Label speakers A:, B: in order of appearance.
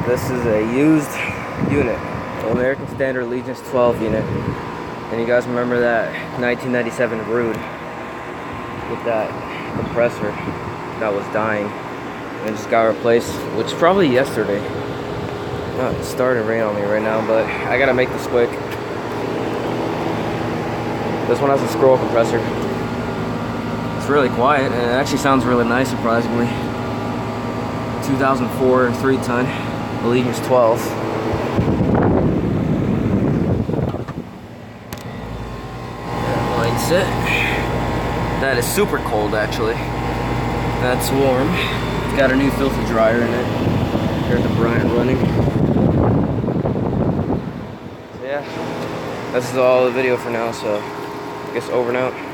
A: This is a used unit, American Standard Legion's 12 unit. And you guys remember that 1997 Ruud with that compressor that was dying and just got replaced, which probably yesterday. It's starting to rain on me right now, but I gotta make this quick. This one has a scroll compressor. It's really quiet and it actually sounds really nice, surprisingly. 2004 3-ton Legion's 12. Lights it. That is super cold, actually. That's warm. It's got a new filter dryer in it. Here's the Bryant running. So yeah, this is all the video for now, so I guess over and out.